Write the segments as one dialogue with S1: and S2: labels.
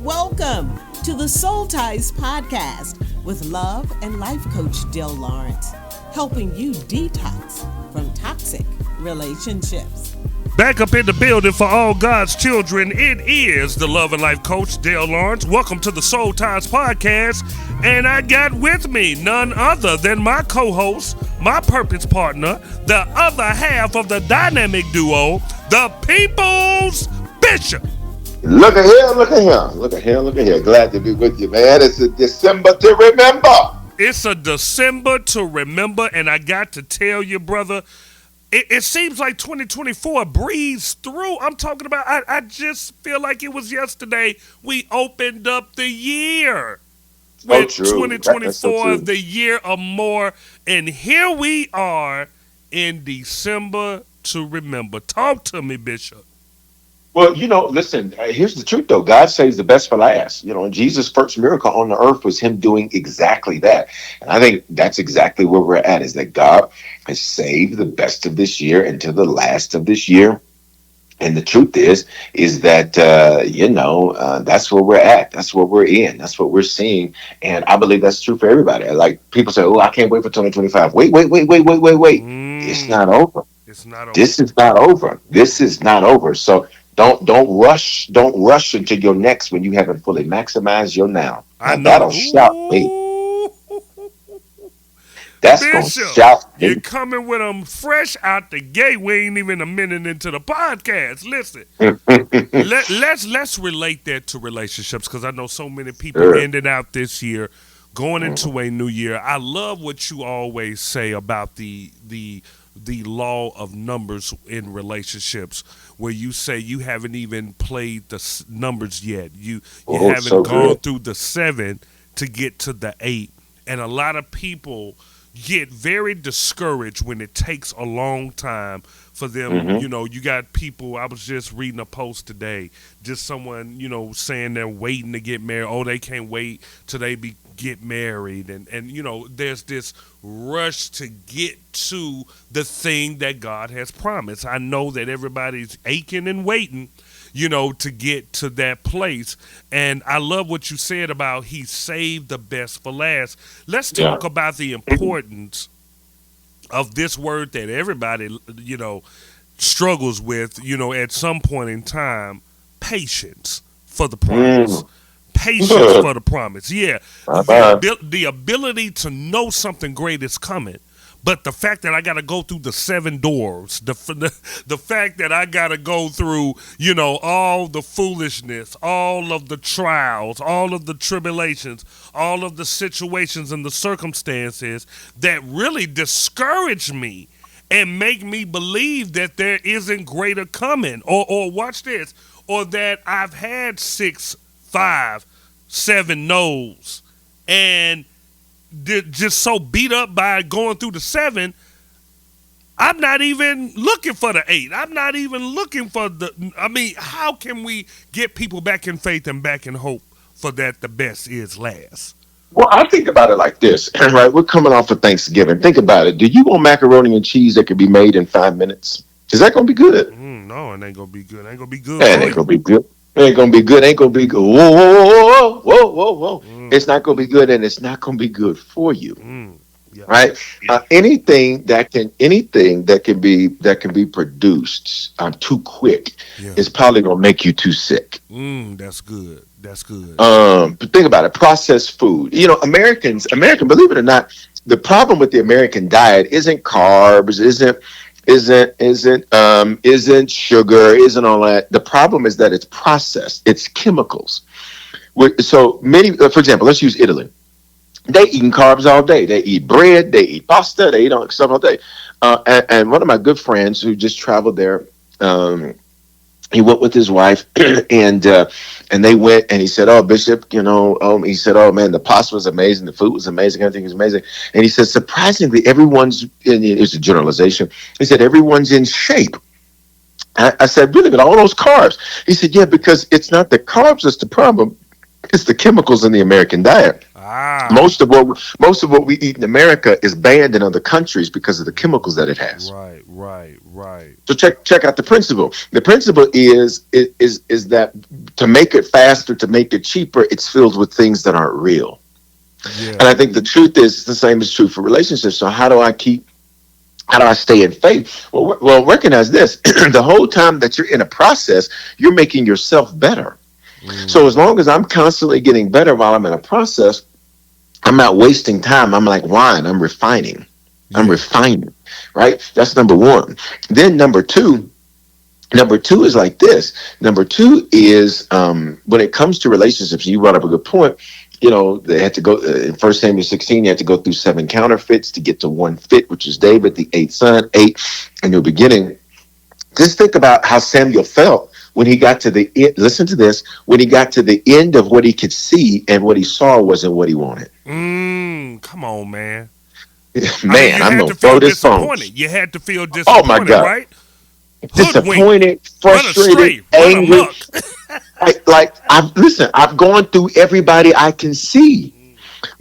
S1: Welcome to the Soul Ties Podcast with love and life coach Del Lawrence, helping you detox from toxic relationships.
S2: Back up in the building for all God's children, it is the love and life coach Del Lawrence. Welcome to the Soul Ties Podcast, and I got with me none other than my co-host, my purpose partner, the other half of the dynamic duo, the People's Bishop.
S3: Look at here, look at here, look at here, look at here. Glad to be with you, man. It's a December to remember.
S2: It's a December to remember, and I got to tell you, brother, it seems like 2024 breezed through. I'm talking about, I just feel like it was yesterday we opened up the year. With 2024, the year or more, and here we are in December to remember. Talk to me, Bishop.
S3: Well, listen, here's the truth, though. God saves the best for last. And Jesus' first miracle on the earth was him doing exactly that. And I think that's exactly where we're at, is that God has saved the best of this year until the last of this year. And the truth is that, that's where we're at. That's what we're in. That's what we're seeing. And I believe that's true for everybody. Like, people say, oh, I can't wait for 2025. Wait. It's not over.
S2: It's not over.
S3: This is not over. This is not over. So don't rush. Don't rush into your next when you haven't fully maximized your now.
S2: I know.
S3: That'll shout me. That's going to shout me.
S2: You're coming with them fresh out the gate. We ain't even a minute into the podcast. Listen, let's relate that to relationships, because I know so many people ended out this year, going into a new year. I love what you always say about the law of numbers in relationships, where you say you haven't even played the numbers yet. You haven't gone through the 7 to get to the 8. And a lot of people get very discouraged when it takes a long time for them. You got people, I was just reading a post today, just someone, saying they're waiting to get married. Oh, they can't wait till they get married. And there's this rush to get to the thing that God has promised. I know that everybody's aching and waiting, to get to that place. And I love what you said about he saved the best for last. Let's talk about the importance of this word that everybody, struggles with, at some point in time: patience for the promise. Patience for the promise. Yeah. The ability to know something great is coming. But the fact that I got to go through the 7 doors, the fact that I got to go through, all the foolishness, all of the trials, all of the tribulations, all of the situations and the circumstances that really discourage me and make me believe that there isn't greater coming, or watch this, or that I've had 6, 5, 7 no's, and just so beat up by going through the 7, I'm not even looking for the 8. I'm not even looking for how can we get people back in faith and back in hope for that the best is last?
S3: Well, I think about it like this, right? We're coming off of Thanksgiving. Think about it. Do you want macaroni and cheese that can be made in 5 minutes? Is that going to be good?
S2: No, it ain't going to be good. It ain't going to be good.
S3: It ain't going to be good. Ain't gonna be good. Ain't gonna be good. Whoa. It's not gonna be good, and it's not gonna be good for you, right? Anything that can be produced too quick is probably gonna make you too sick.
S2: That's good.
S3: But think about it. Processed food. American. Believe it or not, the problem with the American diet isn't carbs, isn't sugar, isn't all that. The problem is that it's processed. It's chemicals. So many, for example, let's use Italy. They eating carbs all day. They eat bread. They eat pasta. They eat all stuff all day. And one of my good friends who just traveled there, he went with his wife, and they went, and he said, "Oh, Bishop, he said, oh man, the pasta was amazing, the food was amazing, everything was amazing." And he said, surprisingly, everyone's, and it's a generalization, he said, everyone's in shape. I said, really, but all those carbs? He said, yeah, because it's not the carbs that's the problem, it's the chemicals in the American diet. Most of what we eat in America is banned in other countries because of the chemicals that it has.
S2: Right. Right.
S3: So check out the principle. The principle is that to make it faster, to make it cheaper, it's filled with things that aren't real. And
S2: Yeah.
S3: I think the truth is the same is true for relationships. So how do I stay in faith? Well, recognize this: the whole time that you're in a process, you're making yourself better. So as long as I'm constantly getting better while I'm in a process, I'm not wasting time. I'm like wine. I'm refining. I'm
S2: Yeah.
S3: refining. Right. That's number one. Then number two. Number two is like this. Number two is when it comes to relationships. You brought up a good point. You know, they had to go in 1 Samuel 16. You had to go through 7 counterfeits to get to one fit, which is David, the eighth son, 8 in the beginning. Just think about how Samuel felt when he got to the end. Listen to this. When he got to the end of what he could see, and what he saw wasn't what he wanted.
S2: Come on, man. I mean,
S3: Man,
S2: you
S3: I'm
S2: had
S3: gonna
S2: to feel
S3: throw this phone.
S2: disappointed. You had to feel
S3: Oh my
S2: disappointed,
S3: God.
S2: right? Hoodwinked,
S3: Disappointed,
S2: run
S3: frustrated,
S2: astray, run
S3: angry.
S2: amok.
S3: Like I've gone through everybody I can see.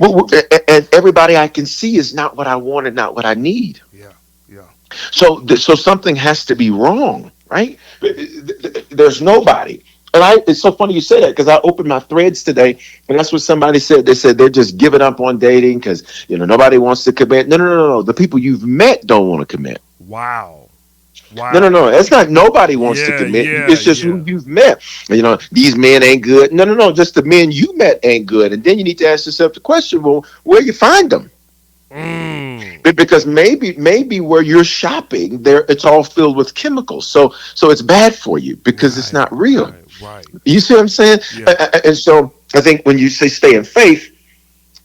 S3: And everybody I can see is not what I want and not what I need.
S2: Yeah, yeah.
S3: So something has to be wrong, right? There's nobody. And it's so funny you say that, because I opened my threads today, and that's what somebody said. They said they're just giving up on dating because nobody wants to commit. No. The people you've met don't want to commit.
S2: Wow,
S3: No.
S2: wow.
S3: It's not nobody wants to
S2: Yeah,
S3: commit.
S2: yeah,
S3: It's just who
S2: yeah.
S3: you've met. These men ain't good. No. Just the men you met ain't good. And then you need to ask yourself the question: well, where you find them?
S2: Mm.
S3: Because maybe where you're shopping, there it's all filled with chemicals. So it's bad for you because it's
S2: Right,
S3: not real.
S2: right.
S3: You see what I'm saying?
S2: Yeah.
S3: And so I think when you say stay in faith,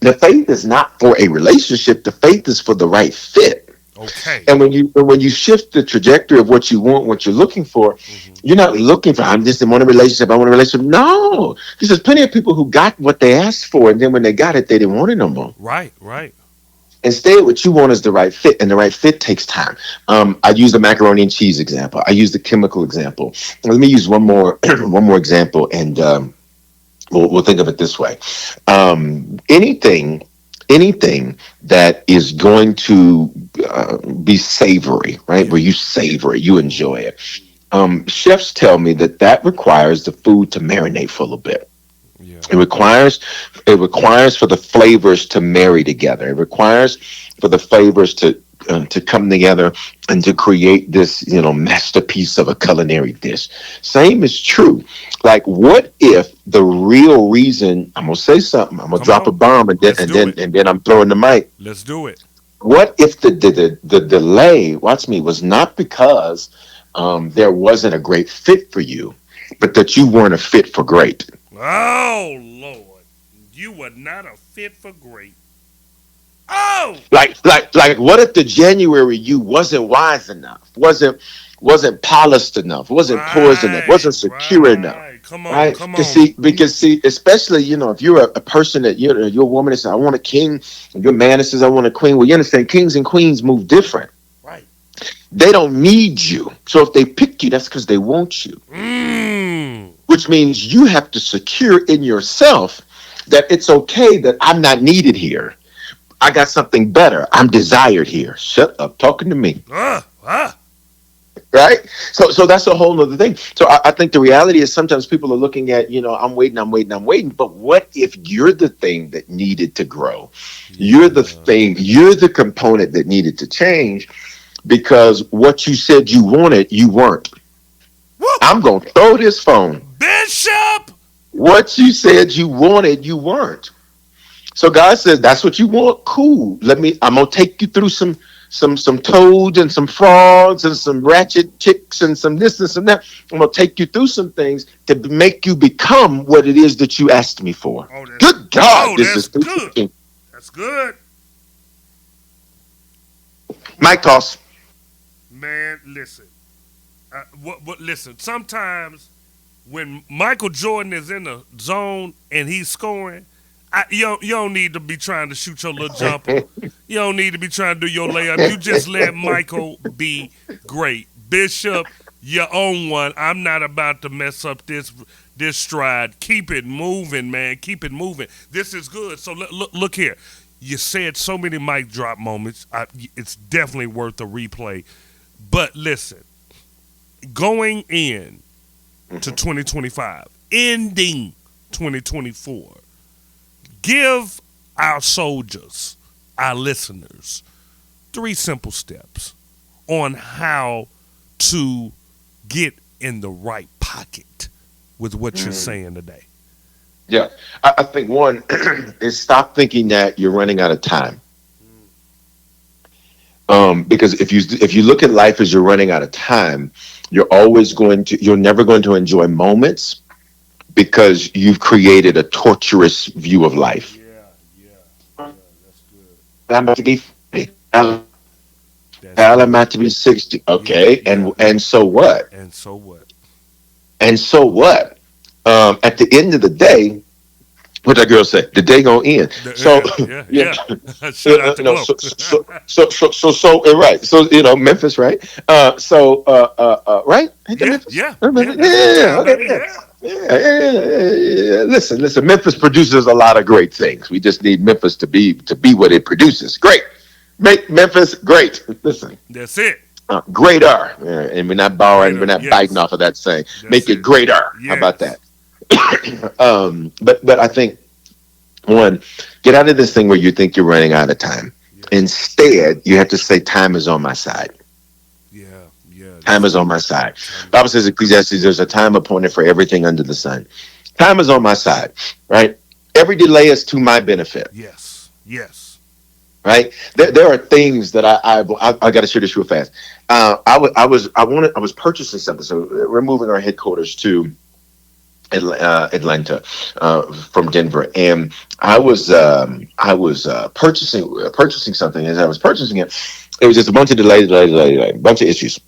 S3: the faith is not for a relationship. The faith is for the right fit.
S2: Okay.
S3: And when you shift the trajectory of what you want, what you're looking for, you're not looking for, I'm just in one relationship, I want a relationship. No. Because there's plenty of people who got what they asked for, and then when they got it, they didn't want it no more.
S2: Right, right.
S3: Instead, what you want is the right fit, and the right fit takes time. I use the macaroni and cheese example. I use the chemical example. Let me use one more one more example, and we'll think of it this way. Anything that is going to be savory, right? Where you savor it, you enjoy it. Chefs tell me that requires the food to marinate for a little bit.
S2: Yeah.
S3: It requires for the flavors to marry together. It requires for the flavors to come together and to create this masterpiece of a culinary dish. Same is true. Like, what if the real reason, I'm gonna say something, I'm gonna
S2: Come
S3: drop a
S2: on.
S3: bomb, and then
S2: Let's
S3: and
S2: do
S3: then
S2: it.
S3: and then I'm throwing the mic.
S2: Let's do it.
S3: What if the delay, watch me, was not because there wasn't a great fit for you, but that you weren't a fit for great?
S2: Oh Lord, you were not a fit for great. Oh,
S3: Like, what if the January you wasn't wise enough, wasn't polished enough, wasn't poised enough,
S2: right,
S3: wasn't secure enough,
S2: right. Come on,
S3: right?
S2: come
S3: Because
S2: on.
S3: see, especially if you're a person that you're a woman that says I want a king, and you're a man that says I want a queen. Well, you understand, kings and queens move different.
S2: Right.
S3: They don't need you. So if they pick you, that's because they want you.
S2: Mm.
S3: Which means you have to secure in yourself that it's okay that I'm not needed here. I got something better. I'm desired here. Shut up, talking to me.
S2: Ah.
S3: Right? So that's a whole other thing. So I think the reality is sometimes people are looking at, I'm waiting. But what if you're the thing that needed to grow? You're the thing, you're the component that needed to change, because what you said you wanted, you weren't.
S2: Woo.
S3: I'm going to throw this phone.
S2: Bishop.
S3: What you said you wanted, you weren't. So God says, that's what you want? Cool. I'm going to take you through some toads and some frogs and some ratchet chicks and some this and some that. I'm going to take you through some things to make you become what it is that you asked me for. Good God. This is
S2: good. That's good.
S3: Mike toss.
S2: Man, listen. Listen, sometimes when Michael Jordan is in the zone and he's scoring, you don't need to be trying to shoot your little jumper. You don't need to be trying to do your layup. You just let Michael be great. Bishop, you own one. I'm not about to mess up this stride. Keep it moving, man. Keep it moving. This is good. So look here. You said so many mic drop moments. It's definitely worth a replay. But listen, going in to 2025, ending 2024, give our soldiers, our listeners, 3 simple steps on how to get in the right pocket with what you're saying today.
S3: Yeah, I think one is stop thinking that you're running out of time. Because if you look at life as you're running out of time, you're never going to enjoy moments because you've created a torturous view of life.
S2: That's good.
S3: I'm about to be 50. I'm
S2: That's
S3: about to be 60. Okay,
S2: yeah.
S3: and so what?
S2: And so what?
S3: And so what? At the end of the day, what that girl said, the day gonna end. So
S2: Yeah. Shout out to
S3: no,
S2: Glow.
S3: right. So Memphis, right? Right? Ain't that Memphis?
S2: Yeah.
S3: Yeah. Okay.
S2: Baby.
S3: Yeah.
S2: Yeah.
S3: Yeah. Listen. Memphis produces a lot of great things. We just need Memphis to be what it produces. Great. Make Memphis great. Listen.
S2: That's it.
S3: Greater. Yeah, and we're not borrowing.
S2: Greater,
S3: We're not
S2: yes.
S3: biting off of that saying.
S2: That's
S3: Make it
S2: it.
S3: greater.
S2: Yes.
S3: How about that? But I think one, get out of this thing where you think you're running out of time.
S2: Yeah.
S3: Instead, you have to say time is on my side.
S2: Yeah.
S3: Time is on my side. Bible says in Ecclesiastes, there's a time appointed for everything under the sun. Time is on my side, right? Every delay is to my benefit,
S2: Yes.
S3: right? There are things that I got to share this real fast. I was purchasing something. So we're moving our headquarters to Atlanta from Denver, and I was purchasing something. As I was purchasing it, it was just a bunch of delay, a bunch of issues,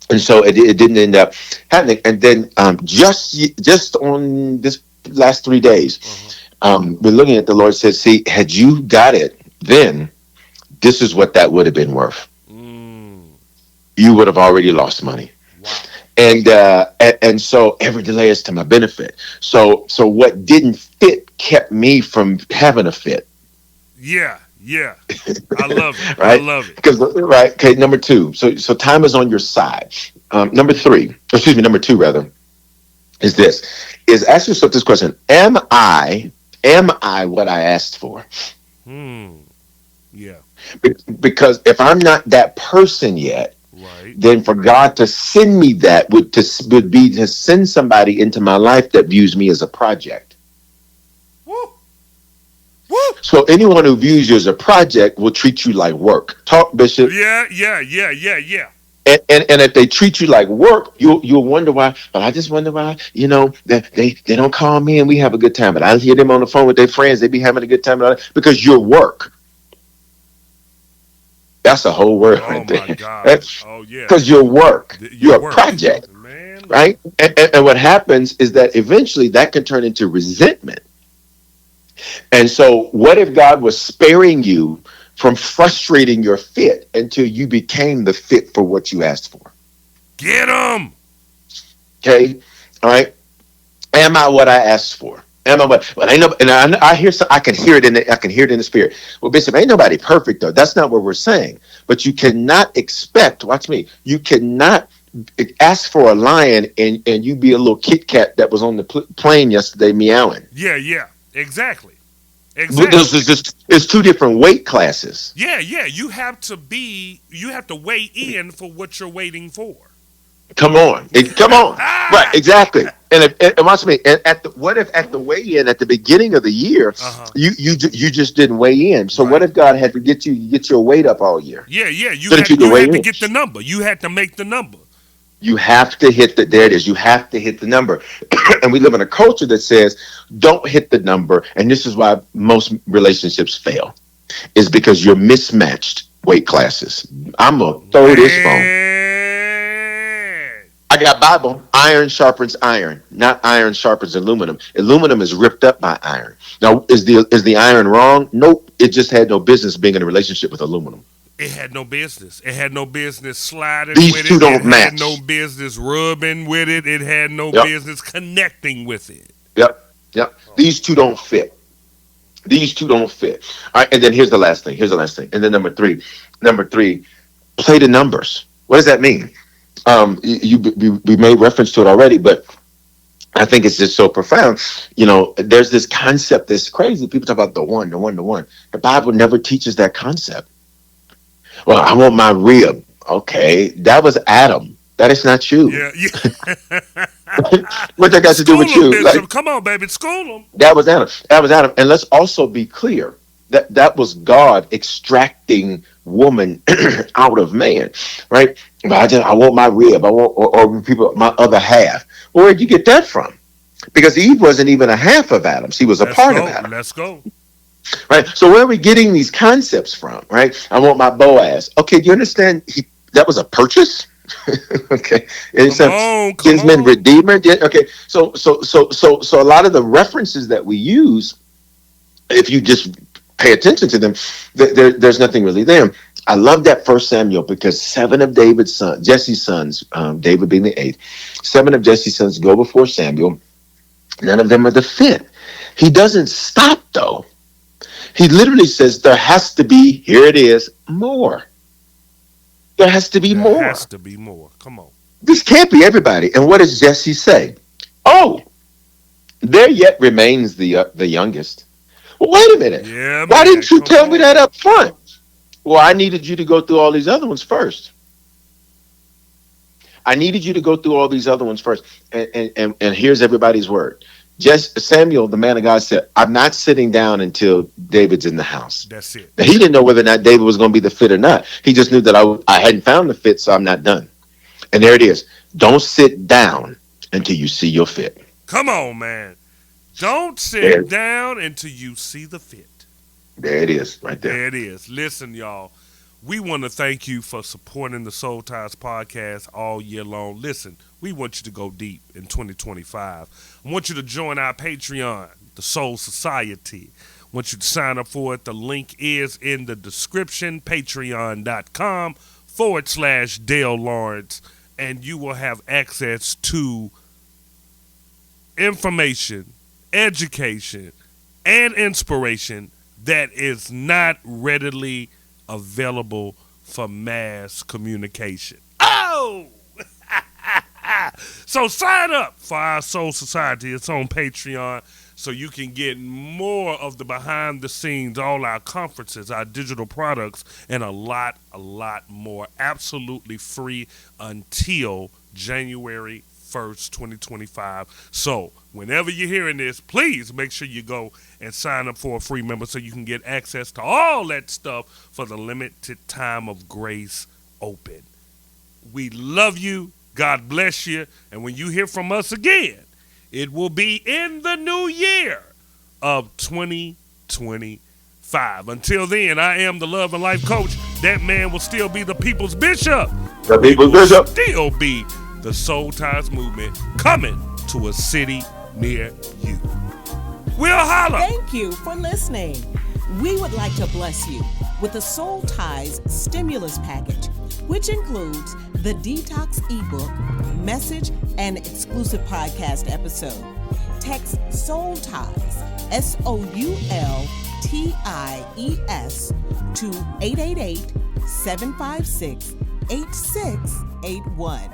S3: and so it didn't end up happening. And then just on this last 3 days, we're looking at the Lord said, "See, had you got it then, this is what that would have been worth. You would have already lost money."
S2: Wow.
S3: And so every delay is to my benefit. So what didn't fit kept me from having a fit.
S2: Yeah. I love it.
S3: Right?
S2: I love it.
S3: Because right. Okay. Number 2. So time is on your side. Number 2 rather, is ask yourself this question: Am I what I asked for?
S2: Yeah.
S3: Because if I'm not that person yet,
S2: Right.
S3: then for God to send me that would be to send somebody into my life that views me as a project.
S2: Woo.
S3: So anyone who views you as a project will treat you like work. Talk, Bishop.
S2: Yeah.
S3: And if they treat you like work, you'll wonder why. But I just wonder why, they don't call me and we have a good time. But I hear them on the phone with their friends, they be having a good time because you're work. That's a whole word right there.
S2: Oh my God. Oh yeah.
S3: Because you're work. You're a
S2: work.
S3: project.
S2: Man.
S3: Right? And what happens is that eventually that can turn into resentment. And so what if God was sparing you from frustrating your fit until you became the fit for what you asked for?
S2: Get them.
S3: Okay? All right? Am I what I asked for? Am I what? But ain't no, and I hear I can hear it in the spirit. Well, Bishop, ain't nobody perfect though. That's not what we're saying. But you cannot expect. Watch me. You cannot ask for a lion and you be a little Kit Kat that was on the plane yesterday meowing.
S2: Yeah. Exactly.
S3: It's 2 different weight classes.
S2: Yeah. You have to weigh in for what you're waiting for.
S3: Come on. Right, exactly. And watch me. And what if at the weigh-in at the beginning of the year, you just didn't weigh in? So what if God had to get your weight up all year?
S2: Yeah. You
S3: So
S2: had to get the number. You had to make the number.
S3: You have to hit there it is. You have to hit the number. And we live in a culture that says, don't hit the number. And this is why most relationships fail, is because you're mismatched weight classes. I'm going to throw this phone. I got Bible. Iron sharpens iron, not iron sharpens aluminum. Aluminum is ripped up by iron. Now, is the iron wrong? Nope. It just had no business being in a relationship with aluminum.
S2: It had no business. It had no business sliding
S3: These
S2: with
S3: two
S2: it.
S3: don't
S2: It
S3: match.
S2: had no business rubbing with it. It had no business connecting with it.
S3: Yep. These two don't fit. All right, and then here's the last thing. And then number three, play the numbers. What does that mean? We made reference to it already, but I think it's just so profound. There's this concept that's crazy. People talk about the one, the one, the one. The Bible never teaches that concept. Well, I want my rib. Okay, that was Adam. That is not you.
S2: Yeah, yeah.
S3: What that got to do
S2: School
S3: with
S2: them,
S3: you?
S2: Bishop. Come on, baby. School them.
S3: That was Adam. That was Adam. And let's also be clear that that was God extracting woman out of man, right? But I want my rib. I want, or people, my other half. Well, where'd you get that from? Because Eve wasn't even a half of Adam. She was a
S2: Let's
S3: part of
S2: go.
S3: Adam,
S2: Let's go.
S3: right? So where are we getting these concepts from, right? I want my Boaz. Okay, do you understand? That was a purchase. Okay, it's a
S2: Come
S3: kinsman
S2: on.
S3: redeemer. Yeah, okay, so a lot of the references that we use, if you just pay attention to them, there's nothing really there. I love that First Samuel because seven of David's sons, Jesse's sons, David being the eighth, seven of Jesse's sons go before Samuel. None of them are the fit. He doesn't stop though. He literally says there has to be. Here it is, more. There has to be
S2: There
S3: more.
S2: has to be more. Come on.
S3: This can't be everybody. And what does Jesse say? Oh, there yet remains the youngest. Well, wait a minute.
S2: Yeah,
S3: Why
S2: man.
S3: didn't you
S2: Come
S3: tell me
S2: on.
S3: that up front? Well, I needed you to go through all these other ones first. I needed you to go through all these other ones first. And here's everybody's word. Samuel, the man of God, said, I'm not sitting down until David's in the house.
S2: That's it.
S3: Now, he didn't know whether or not David was going to be the fit or not. He just knew that I hadn't found the fit, so I'm not done. And there it is. Don't sit down until you see your fit.
S2: Come on, man. Don't sit
S3: There.
S2: down until you see the fit.
S3: There it is, right there.
S2: There it is. Listen, y'all. We want to thank you for supporting the Soul Ties podcast all year long. Listen, we want you to go deep in 2025. I want you to join our Patreon, the Soul Society. I want you to sign up for it. The link is in the description, patreon.com/Dale Lawrence, and you will have access to information, education, and inspiration that is not readily available for mass communication. Oh! So sign up for our Soul Society. It's on Patreon, so you can get more of the behind the scenes, all our conferences, our digital products, and a lot more absolutely free until January 1st, 2025. So whenever you're hearing this, please make sure you go and sign up for a free member so you can get access to all that stuff for the limited time of grace open. We love you. God bless you. And when you hear from us again, it will be in the new year of 2025. Until then, I am the Love and Life Coach. That man will still be the People's Bishop.
S3: The People's Bishop.
S2: Still be the Soul Ties movement coming to a city near you. We'll holler.
S1: Thank you for listening. We would like to bless you with the Soul Ties stimulus package, which includes the Detox ebook, message, and exclusive podcast episode. Text Soul Ties, SOULTIES, to 888-756-8681.